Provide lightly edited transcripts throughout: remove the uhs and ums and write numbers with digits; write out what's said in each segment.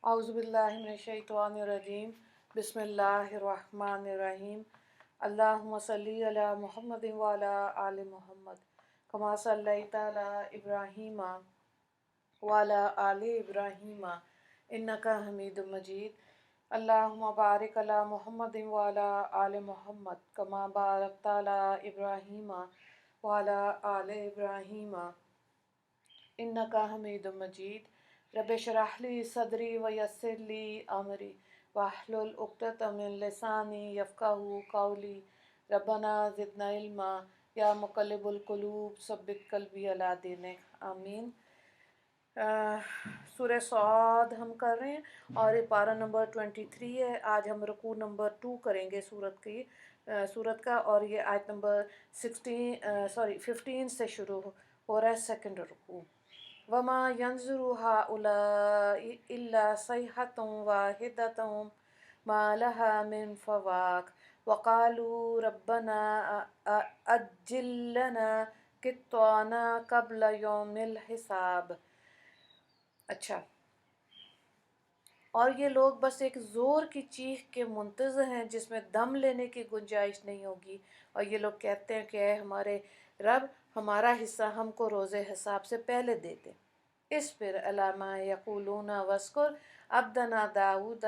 اعوذ باللہ من الشیطان الرجیم بسم اللہ الرحمن الرحیم اللہم صلی علی محمد وعلی آل محمد کما صلیت علی ابراہیم وعلی آل ابراہیم انکا حمید مجید اللہم بارک علی محمد وعلی آل محمد کما بارکت علی ابراہیم وعلی آل ابراہیم انکا حمید مجید رب اشرح لی صدری ویسر لی امری واحلل عقدۃ من لسانی یفقہوا قولی ربنا زدنا علما یا مقلب القلوب ثبت قلبی علی دینک آمین۔ سورہ صاد ہم کر رہے ہیں اور یہ پارہ نمبر 23 ہے۔ آج ہم رکوع نمبر 2 کریں گے سورت کا، اور یہ آیت نمبر 15 سے شروع ہو رہا ہے سیکنڈ رکوع۔ وما ينظر هؤلاء إلا صيحة واحدة ما لها من فواق وقالوا ربنا أجل لنا قطعنا قبل يوم الحساب۔ اچھا، اور یہ لوگ بس ایک زور کی چیخ کے منتظر ہیں جس میں دم لینے کی گنجائش نہیں ہوگی، اور یہ لوگ کہتے ہیں کہ اے ہمارے رب، ہمارا حصہ ہم کو روز حساب سے پہلے دے دے۔ اصبر علی ما یقولون واذکر عبدنا داؤد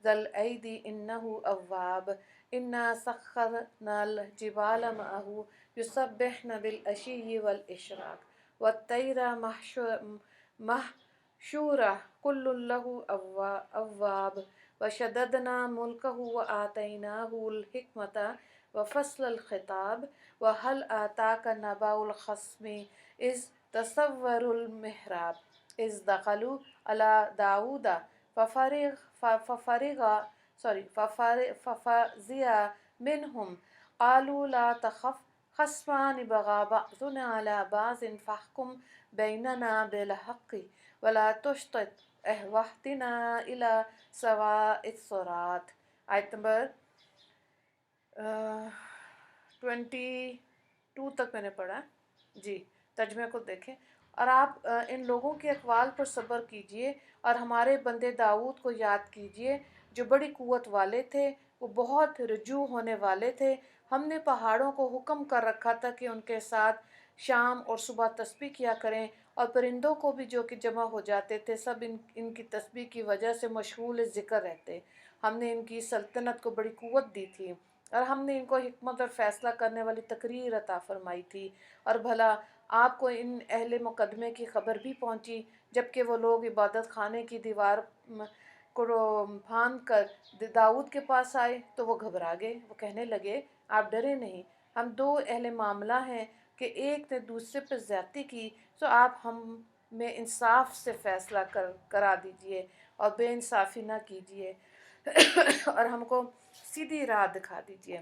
ذا الایدی انہ اواب انا سخرنا الجبال معه یسبحن بالعشی والاشراق والطیر محشورہ کل لہ اواب وشددنا ملکہ وآتیناہ الحکمۃ وفصل الخطاب وهل آتاک نبأ الخصم اذ تصوروا المحراب اذ دخلوا على داود ففزع منهم قالوا لا تخف خصمان بغى بعضنا على بعض فاحكم بيننا بالحق ولا تشطط واهدنا إلى سواء الصراط۔ آیت نمبر 22 تک میں نے پڑھا جی، ترجمے کو دیکھیں۔ اور آپ ان لوگوں کے اقوال پر صبر کیجئے اور ہمارے بندے داؤد کو یاد کیجئے جو بڑی قوت والے تھے، وہ بہت رجوع ہونے والے تھے۔ ہم نے پہاڑوں کو حکم کر رکھا تھا کہ ان کے ساتھ شام اور صبح تسبیح کیا کریں، اور پرندوں کو بھی جو کہ جمع ہو جاتے تھے سب ان کی تسبیح کی وجہ سے مشغول ذکر رہتے۔ ہم نے ان کی سلطنت کو بڑی قوت دی تھی، اور ہم نے ان کو حکمت اور فیصلہ کرنے والی تقریر عطا فرمائی تھی۔ اور بھلا آپ کو ان اہل مقدمے کی خبر بھی پہنچی جبکہ وہ لوگ عبادت خانے کی دیوار کو پھاند کر داؤد کے پاس آئے تو وہ گھبرا گئے۔ وہ کہنے لگے آپ ڈرے نہیں، ہم دو اہل معاملہ ہیں کہ ایک نے دوسرے پر زیادتی کی، تو آپ ہم میں انصاف سے فیصلہ کرا دیجئے اور بے انصافی نہ کیجئے اور ہم کو سیدھی راہ دکھا دیجئے۔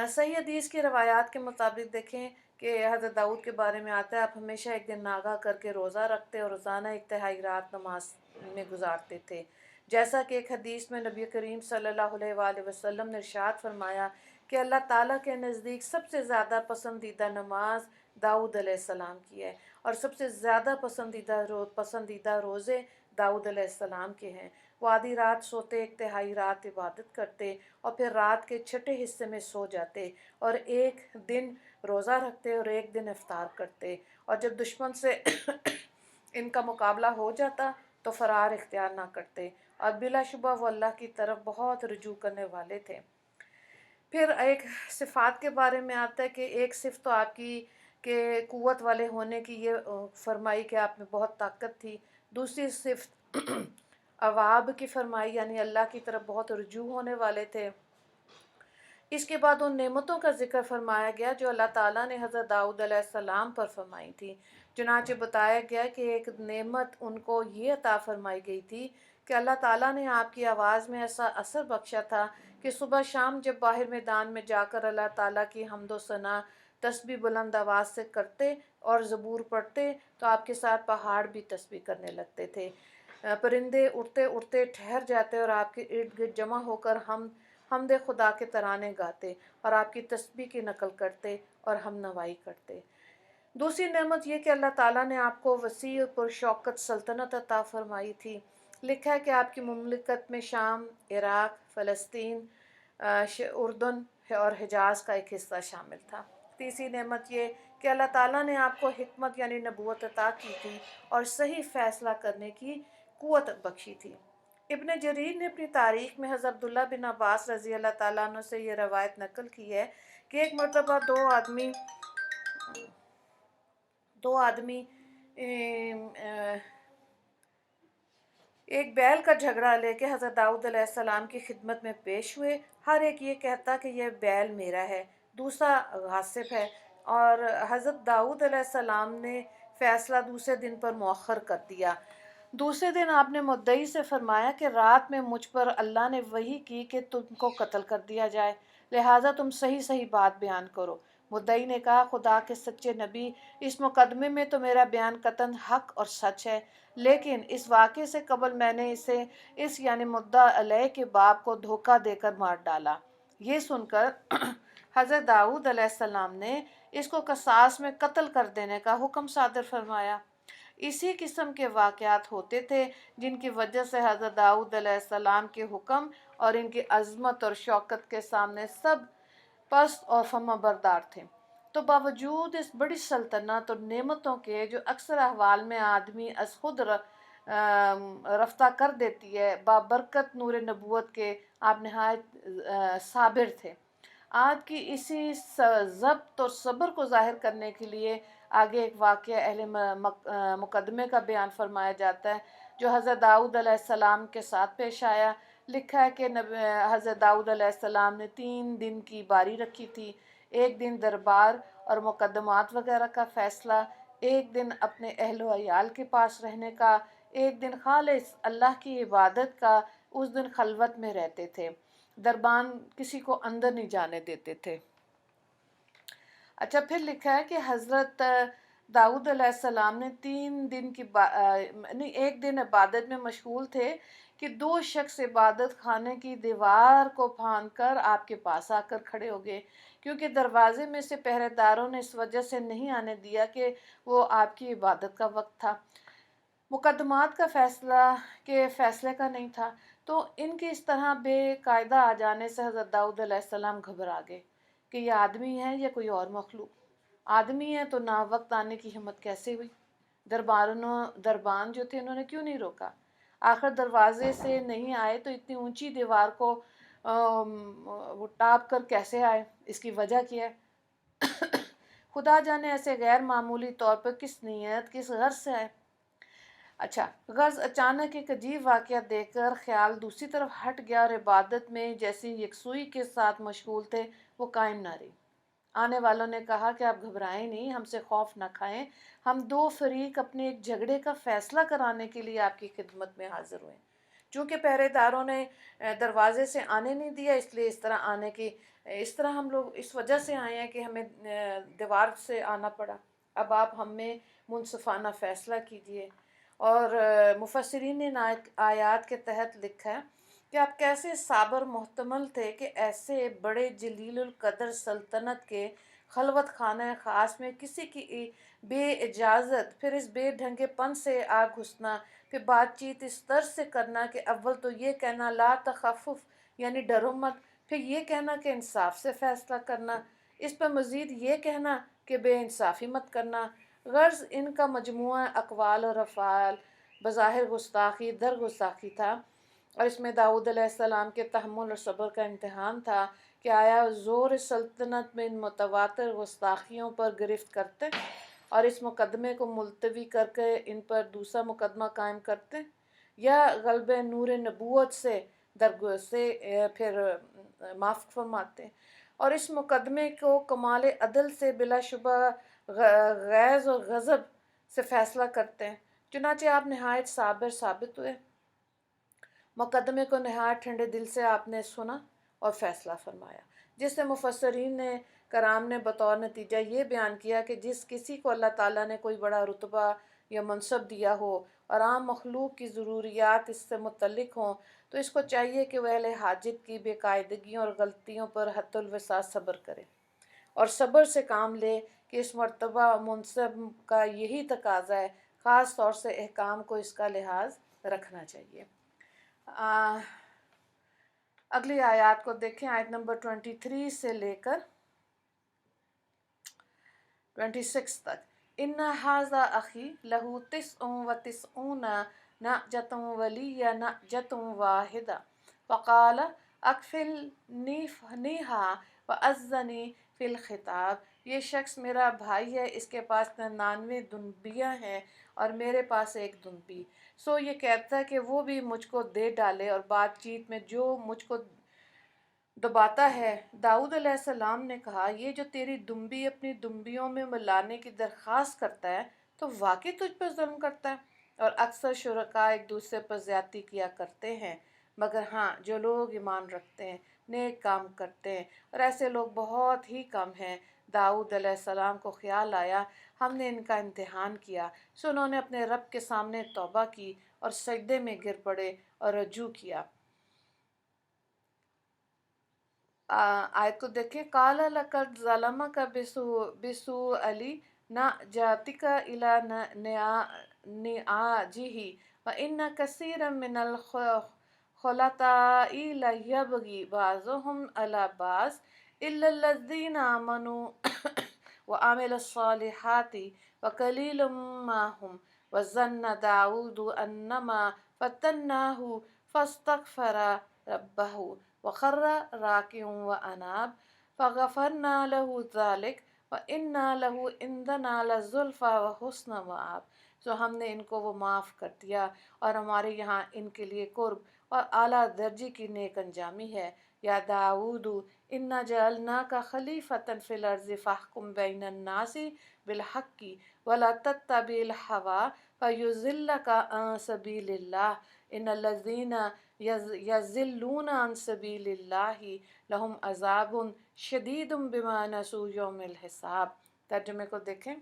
صحیح حدیث کی روایات کے مطابق دیکھیں کہ حضرت داؤد کے بارے میں آتا ہے آپ ہمیشہ ایک دن ناگا کر کے روزہ رکھتے اور روزانہ ایک تہائی رات نماز میں گزارتے تھے، جیسا کہ ایک حدیث میں نبی کریم صلی اللہ علیہ وآلہ وسلم نے ارشاد فرمایا کہ اللہ تعالیٰ کے نزدیک سب سے زیادہ پسندیدہ نماز داؤد علیہ السلام کی ہے، اور سب سے زیادہ پسندیدہ روزے داؤد علیہ السلام کے ہیں۔ وہ آدھی رات سوتے، ایک تہائی رات عبادت کرتے، اور پھر رات کے چھٹے حصے میں سو جاتے، اور ایک دن روزہ رکھتے اور ایک دن افطار کرتے، اور جب دشمن سے ان کا مقابلہ ہو جاتا تو فرار اختیار نہ کرتے، اور بلا شبہ وہ اللہ کی طرف بہت رجوع کرنے والے تھے۔ پھر ایک صفات کے بارے میں آتا ہے کہ ایک صفت تو آپ کی کہ قوت والے ہونے کی یہ فرمائی کہ آپ میں بہت طاقت تھی، دوسری صفت اواب کی فرمائی یعنی اللہ کی طرف بہت رجوع ہونے والے تھے۔ اس کے بعد ان نعمتوں کا ذکر فرمایا گیا جو اللہ تعالیٰ نے حضرت داؤد علیہ السلام پر فرمائی تھی۔ چنانچہ بتایا گیا کہ ایک نعمت ان کو یہ عطا فرمائی گئی تھی کہ اللہ تعالیٰ نے آپ کی آواز میں ایسا اثر بخشا تھا کہ صبح شام جب باہر میدان میں جا کر اللہ تعالیٰ کی حمد و ثنا تسبیح بلند آواز سے کرتے اور زبور پڑھتے تو آپ کے ساتھ پہاڑ بھی تسبیح کرنے لگتے تھے، پرندے اڑتے اڑتے ٹھہر جاتے اور آپ کے ارد گرد جمع ہو کر حمد خدا کے ترانے گاتے اور آپ کی تسبیح کی نقل کرتے اور ہم نوائی کرتے۔ दूसरी नेमत ये कि अल्लाह ताला ने आपको वसी और पुरशौकत सल्तनत अता फरमाई थी। लिखा है कि आपकी मुमलिकत में शाम, इराक़, फ़लस्तीन, उर्दन और हिजाज़ का एक हिस्सा शामिल था। तीसरी नेमत ये कि अल्लाह ताला ने आपको हिकमत यानी नबूवत अता की थी और सही फ़ैसला करने की क़ुव्वत बख्शी थी। इब्न जरीर ने अपनी तारीख़ में हज़रत अब्दुल्ला बिन अब्बास रज़ी अल्लाह ताला अन्हु से ये रवायत नकल की है कि एक मरतबा दो आदमी एक बैल का झगड़ा लेके हज़रत दाऊद अलैहिस्सलाम की खिदमत में पेश हुए। हर एक ये कहता कि यह बैल मेरा है, दूसरा गासिब है, और हज़रत दाऊद अलैहिस्सलाम ने फ़ैसला दूसरे दिन पर मौखर कर दिया। दूसरे दिन आपने मुद्दई से फरमाया कि रात में मुझ पर अल्लाह ने वही की कि तुमको कत्ल कर दिया जाए, लिहाजा तुम सही सही बात बयान करो। मुद्दई ने कहा, खुदा के सच्चे नबी, इस मुकदमे में तो मेरा बयान कतन हक और सच है, लेकिन इस वाक़े से कबल मैंने इस यानी मुद्दा अलैह के बाप को धोखा देकर मार डाला। ये सुनकर हज़रत दाऊद अलैहिस्सलाम ने इसको कसास में कत्ल कर देने का हुक्म सादर फरमाया। इसी किस्म के वाक़यात होते थे जिनकी वजह से हज़रत दाऊद अलैहिस्सलाम के हुक्म और इनकी अज़मत और शौकत के सामने सब पस्त और फर्माबरदार थे। तो बावजूद इस बड़ी सल्तनत और नेमतों के जो अक्सर अहवाल में आदमी अज खुद रफ्ता कर देती है, बाबरकत नूर नबूवत के आप नहायत साबिर थे। आज की इसी ज़ब्त और सब्र को ज़ाहिर करने के लिए आगे एक वाक़या मुकदमे का बयान फरमाया जाता है जो हज़रत दाऊद अलैहिस्सलाम के साथ पेश आया। लिखा है कि हज़रत दाऊद अलैहिस्सलाम ने 3 दिन की बारी रखी थी। एक दिन दरबार और मुकदमात वगैरह का फ़ैसला, एक दिन अपने अहलो अयाल के पास रहने का, एक दिन खालिस अल्लाह की इबादत का। उस दिन खलवत में रहते थे, दरबान किसी को अंदर नहीं जाने देते थे। अच्छा, फिर लिखा है कि हज़रत दाऊद अलैहिस्सलाम ने 3 दिन की नहीं, एक दिन इबादत में मशगूल थे कि 2 शख्स इबादत खाने की दीवार को फांद कर आपके पास आकर खड़े हो गए, क्योंकि दरवाजे में से पहरेदारों ने इस वजह से नहीं आने दिया कि वो आपकी इबादत का वक्त था, मुकदमात का फ़ैसले का नहीं था। तो इनके इस तरह बेकायदा आ जाने से हज़रत दाऊद अलैहिस्सलाम घबरा गए कि ये आदमी है या कोई और मखलूक। आदमी है तो ना वक्त आने की हिम्मत कैसे हुई? दरबान जो थे उन्होंने क्यों नहीं रोका? आखिर दरवाजे से नहीं आए तो इतनी ऊंची दीवार को वो टाप कर कैसे आए? इसकी वजह क्या है? खुदा जाने ऐसे गैर मामूली तौर पर किस नीयत, किस गर्ज से आए। अच्छा, गर्ज अचानक एक अजीब वाक़या देखकर ख्याल दूसरी तरफ हट गया और इबादत में जैसी यकसुई के साथ मशगूल थे वो कायम ना रही। आने वालों ने कहा कि आप घबराएं नहीं, हमसे खौफ न खाएं, हम 2 फरीक अपने एक झगड़े का फ़ैसला कराने के लिए आपकी खिदमत में हाजिर हुए। चूँकि पहरेदारों ने दरवाजे से आने नहीं दिया, इसलिए इस तरह हम लोग इस वजह से आए हैं कि हमें दीवार से आना पड़ा। अब आप हमें मुनसफ़ाना फ़ैसला कीजिए। और मुफस्सिरीन ने आयात के तहत लिखा है कि आप कैसे साबर मुहतमल थे कि ऐसे बड़े जलीलुल कदर सल्तनत के खलवत खाना ख़ास में किसी की बे इजाज़त, फिर इस बेढंगेपन से आ घुसना, फिर बातचीत इस तरह से करना कि अव्वल तो ये कहना ला तखफ़ुफ़ यानी डरो मत, फिर ये कहना कि इंसाफ से फ़ैसला करना, इस पर मज़ीद ये कहना कि बेइंसाफ़ी मत करना। गर्ज़ इनका मजमुआ अक़वाल और अफ़आल बज़ाहिर गुस्ताखी दर गुस्ताखी था, और इसमें दाऊद अलैहिस्सलाम के तहम्मुल और सब्र का इम्तिहान था कि आया ज़ोर सल्तनत में इन मुतवातिर गुस्ताखियों पर गिरफ्त करते और इस मुकदमे को मुलतवी करके इन पर दूसरा मुकदमा कायम करते, या ग़ल्बे नूर नबूवत से फिर माफ़ फरमाते और इस मुकदमे को कमाल अदल से बिलाशुबा गैज़ और गज़ब से फ़ैसला करते हैं। चुनांचे आप नहायत साबिर साबित हुए। मुकदमे को नहायत ठंडे दिल से आपने सुना और फ़ैसला फरमाया, जिससे मुफस्सरीन ने कराम ने बतौर नतीजा ये बयान किया कि जिस किसी को अल्लाह ताला ने कोई बड़ा रुतबा या मनसब दिया हो और आम मखलूक की ज़रूरियात इससे मुतल्लिक हों, तो इसको चाहिए कि वह अहले हाजत की बेकायदगियों और गलतियों पर हद्दुल वसा सब्र करे और सब्र से काम ले कि इस मर्तबा मुनसब का यही तकाजा है, ख़ास तौर से अहकाम को इसका लिहाज रखना चाहिए। अगली आयत को देखें, आयत नंबर 23 से लेकर 26 तक। इन्ना हाज़ा अखी लहू तिस्उन व तिस्ऊना नअजतुन वलिया नअजतुन वाहिदा फ़क़ाल अकफिलनीहा व अज़्ज़नी फ़िल खिताब। ये शख्स मेरा भाई है, इसके पास 99 दुम्बियाँ हैं और मेरे पास एक दुम्बी। सो ये कहता है कि वो भी मुझको दे डाले और बातचीत में जो मुझको दबाता है। दाऊद अलैहिस्सलाम ने कहा, ये जो तेरी दुम्बी अपनी दुम्बियों में मिलाने की दरख्वास्त करता है तो वाकई तुझ पर जुल्म करता है। और अक्सर शुरका एक दूसरे पर ज्यादती किया करते हैं, मगर हाँ, जो लोग ईमान रखते हैं, नेक काम करते हैं, और ऐसे लोग बहुत ही कम हैं। दाऊद अलैहिस्सलाम को ख्याल आया, हमने इनका इम्तिहान किया। सो उन्होंने अपने रब के सामने तौबा की और सजदे में गिर पड़े और रजू किया। आयत को देखें। काला लकद ज़लमक बिसु अली न जातिका इला निआजिही व इन्न कसीरम मिनल खुलताई लयबगी बाज़ुहुम अला बाज़ इल्लल्लज़ीना आमनु व आमिलुस्सालिहाति व कलीलुम माहुम व ज़न्न दाऊद अन्नमा फतन्नाहु फस्तगफरा रब्बहु वखर्रा राकिउन व अनाब फ़गफ़रना लहू ज़ालिक व इन्ना लहू इंदना लज़ुल्फ़ा व हुस्न मआब। सो हमने इनको वो माफ़ कर दिया और हमारे यहाँ इनके लिए कुर्ब और आला दर्जे की नेक अंजामी है। या दाऊद इन्ना जअलना का खलीफतन फिल अर्ज़ि फ़हकुम बैनन नासी बिल हक्की वला तत्तबिल हवा फ़युज़िल्लका अन सबीलिल्लाह इन्नल्लज़ीना यज़िल्लूना अन सबीलिल्लाहि लहुम अज़ाबुन शदीदुम बिमा नसू यौमिल हिसाब। तर्जुमे को देखें।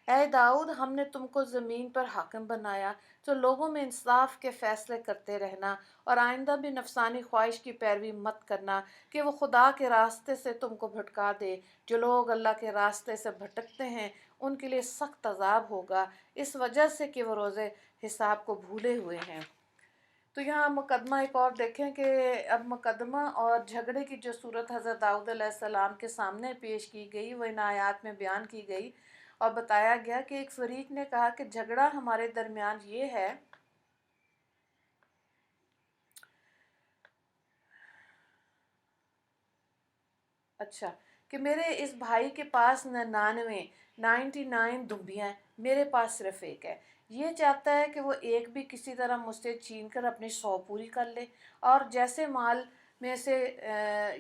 ऐ दाऊद, हमने तुमको ज़मीन पर हाकिम बनाया, तो लोगों में इंसाफ के फ़ैसले करते रहना और आइंदा भी नफसानी ख्वाहिश की पैरवी मत करना कि वो खुदा के रास्ते से तुमको भटका दे। जो लोग अल्लाह के रास्ते से भटकते हैं उनके लिए सख्त अजाब होगा, इस वजह से कि वो रोज़े हिसाब को भूले हुए हैं। तो यहाँ मुकदमा एक और देखें कि अब मुकदमा और झगड़े की जो सूरत हज़रत दाऊद अलैहिस्सलाम के सामने पेश की गई, वो इन आयात में बयान की गई और बताया गया कि एक फरीक ने कहा कि झगड़ा हमारे दरमियान ये है अच्छा कि मेरे इस भाई के पास 99 दुम्बियाँ हैं, मेरे पास सिर्फ एक है। ये चाहता है कि वो एक भी किसी तरह मुझसे छीन कर अपनी 100 पूरी कर ले, और जैसे माल में से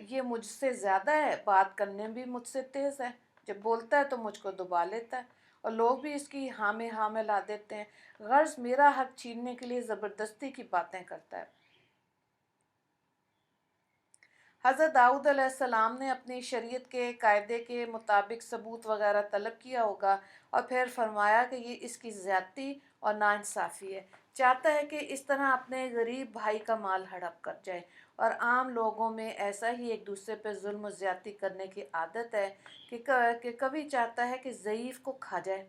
ये मुझसे ज़्यादा है, बात करने भी मुझसे तेज़ है, जब बोलता है तो मुझको दबा लेता है और लोग भी इसकी हाँ में हाँ में ला देते हैं। गर्ज मेरा हक छीनने के लिए ज़बरदस्ती की बातें करता है। हज़रत दाऊद अलैहिस्सलाम ने अपनी शरीयत के कायदे के मुताबिक सबूत वगैरह तलब किया होगा और फिर फरमाया कि ये इसकी ज़्यादती और नाइंसाफ़ी है। चाहता है कि इस तरह अपने गरीब भाई का माल हड़प कर जाए, और आम लोगों में ऐसा ही एक दूसरे पर जुल्म और ज़्यादती करने की आदत है कि कभी चाहता है कि ज़ईफ़ को खा जाए।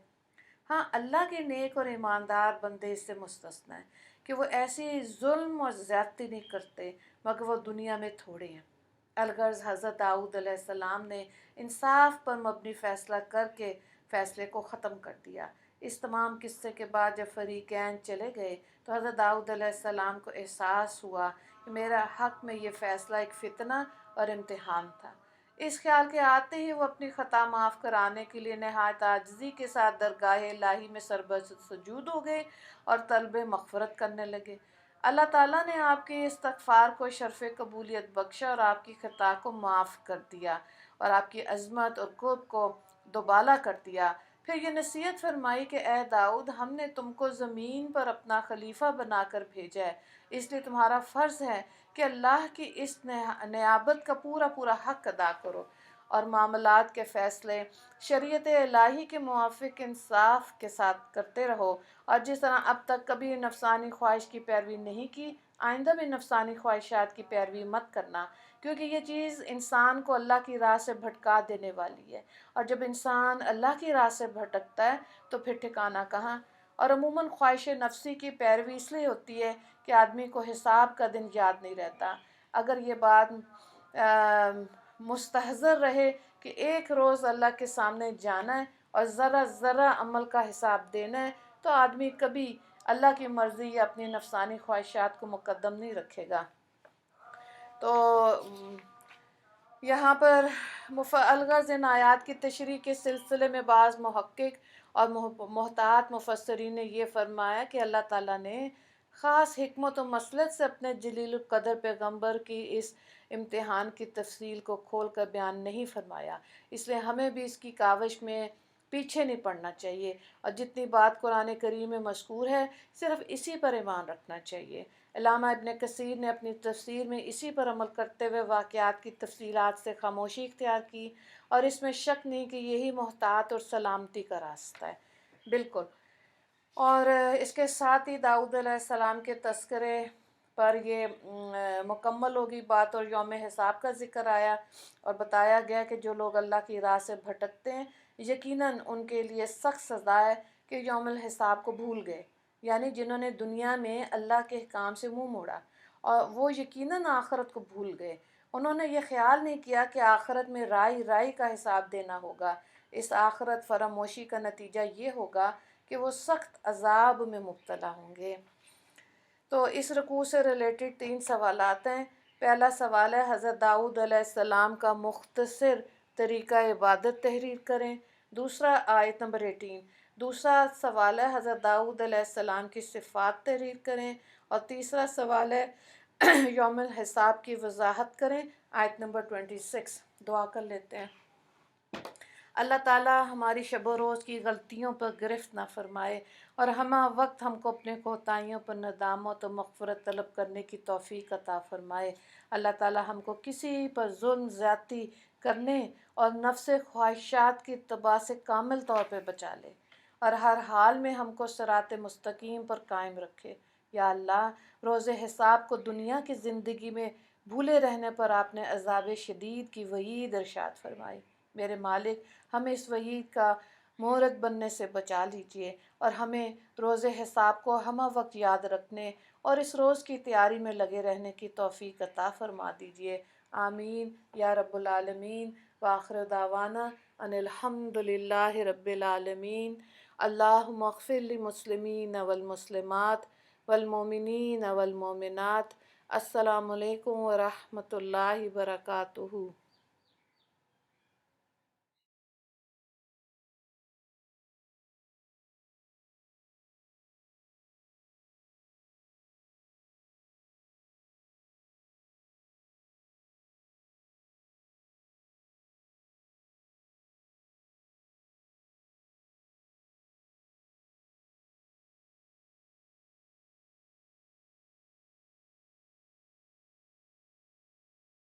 हाँ, अल्लाह के नेक और ईमानदार बंदे इससे मुस्तस्ना है कि वो ऐसी जुल्म और ज़्यादती नहीं करते, मगर वो दुनिया में थोड़े हैं। अलगर्ज हज़रत दाऊद अलैहिस्सलाम ने इंसाफ पर मबनी फ़ैसला करके फ़ैसले को ख़त्म कर दिया। इस तमाम किस्से के बाद जब फ़रीक़ैन चले गए तो हज़रत दाऊद अलैहिस्सलाम को एहसास हुआ कि मेरा हक़ में ये फ़ैसला एक फ़ितना और इम्तिहान था। इस ख्याल के आते ही वो अपनी ख़ता माफ़ कराने के लिए नहायत आजिज़ी के साथ दरगाह इलाही में सरबर सजूद हो गए और तलब मग़फ़रत करने लगे। अल्लाह ताला ने आपके इस्तग़फ़ार को शर्फ़ कबूलियत बख्शा और आपकी ख़ता को माफ़ कर दिया और आपकी अज़मत और क़ुर्ब को दोबाला कर दिया। फिर ये नसीहत फरमाई कि ए दाऊद, हमने तुमको ज़मीन पर अपना खलीफा बनाकर भेजा है, इसलिए तुम्हारा फ़र्ज़ है कि अल्लाह की इस नियाबत का पूरा पूरा हक़ अदा करो اور معاملات کے فیصلے شریعت الہی کے موافق انصاف کے ساتھ کرتے رہو، اور جس طرح اب تک کبھی نفسانی خواہش کی پیروی نہیں کی، آئندہ بھی نفسانی خواہشات کی پیروی مت کرنا، کیونکہ یہ چیز انسان کو اللہ کی راہ سے بھٹکا دینے والی ہے، اور جب انسان اللہ کی راہ سے بھٹکتا ہے تو پھر ٹھکانہ کہاں۔ اور عموماً خواہش نفسی کی پیروی اس لیے ہوتی ہے کہ آدمی کو حساب کا دن یاد نہیں رہتا۔ اگر یہ بات مستحضر رہے کہ ایک روز اللہ کے سامنے جانا ہے اور ذرا ذرا عمل کا حساب دینا ہے، تو آدمی کبھی اللہ کی مرضی یا اپنی نفسانی خواہشات کو مقدم نہیں رکھے گا۔ تو یہاں پر الغرض ان آیات کی تشریح کے سلسلے میں بعض محقق اور محتاط مفسرین نے یہ فرمایا کہ اللہ تعالیٰ نے خاص حکمت و مصلحت سے اپنے جلیل القدر پیغمبر کی اس امتحان کی تفصیل کو کھول کر بیان نہیں فرمایا، اس لیے ہمیں بھی اس کی کاوش میں پیچھے نہیں پڑنا چاہیے، اور جتنی بات قرآن کریم میں مذکور ہے صرف اسی پر ایمان رکھنا چاہیے۔ علامہ ابن کثیر نے اپنی تفسیر میں اسی پر عمل کرتے ہوئے واقعات کی تفصیلات سے خاموشی اختیار کی، اور اس میں شک نہیں کہ یہی محتاط اور سلامتی کا راستہ ہے۔ بالکل۔ اور اس کے ساتھ ہی داؤد علیہ السلام کے تذکرے پر یہ مکمل ہوگی بات، اور یوم حساب کا ذکر آیا اور بتایا گیا کہ جو لوگ اللہ کی راہ سے بھٹکتے ہیں یقیناً ان کے لیے سخت سزا ہے کہ یوم الحساب کو بھول گئے، یعنی جنہوں نے دنیا میں اللہ کے احکام سے منہ موڑا اور وہ یقیناً آخرت کو بھول گئے۔ انہوں نے یہ خیال نہیں کیا کہ آخرت میں رائی رائی کا حساب دینا ہوگا۔ اس آخرت فراموشی کا نتیجہ یہ ہوگا کہ وہ سخت عذاب میں مبتلا ہوں گے۔ تو اس رکوع سے ریلیٹڈ 3 سوالات ہیں۔ پہلا سوال ہے حضرت داؤد علیہ السلام کا مختصر طریقہ عبادت تحریر کریں۔ دوسرا آیت نمبر 18۔ دوسرا سوال ہے حضرت داؤد علیہ السلام کی صفات تحریر کریں، اور تیسرا سوال ہے یوم الحساب کی وضاحت کریں، آیت نمبر 26۔ دعا کر لیتے ہیں۔ اللہ تعالیٰ ہماری شب و روز کی غلطیوں پر گرفت نہ فرمائے، اور ہمہ وقت ہم کو اپنے کوتاہیوں پر ندامت و مغفرت طلب کرنے کی توفیق عطا فرمائے۔ اللہ تعالیٰ ہم کو کسی پر ظلم زیادتی کرنے اور نفس خواہشات کی اتباع سے کامل طور پہ بچا لے، اور ہر حال میں ہم کو صراط مستقیم پر قائم رکھے۔ یا اللہ، روز حساب کو دنیا کی زندگی میں بھولے رہنے پر آپ نے عذاب شدید کی وعید ارشاد فرمائی۔ میرے مالک، ہمیں اس وعید کا مورد بننے سے بچا لیجئے، اور ہمیں روز حساب کو ہمہ وقت یاد رکھنے اور اس روز کی تیاری میں لگے رہنے کی توفیق عطا فرما دیجئے۔ آمین یا رب العالمین۔ وآخر دعوانا ان الحمد للہ رب العالمین۔ اللہم اغفر للمسلمین والمسلمات والمؤمنین والمؤمنات۔ السلام علیکم ورحمۃ اللہ وبرکاتہ۔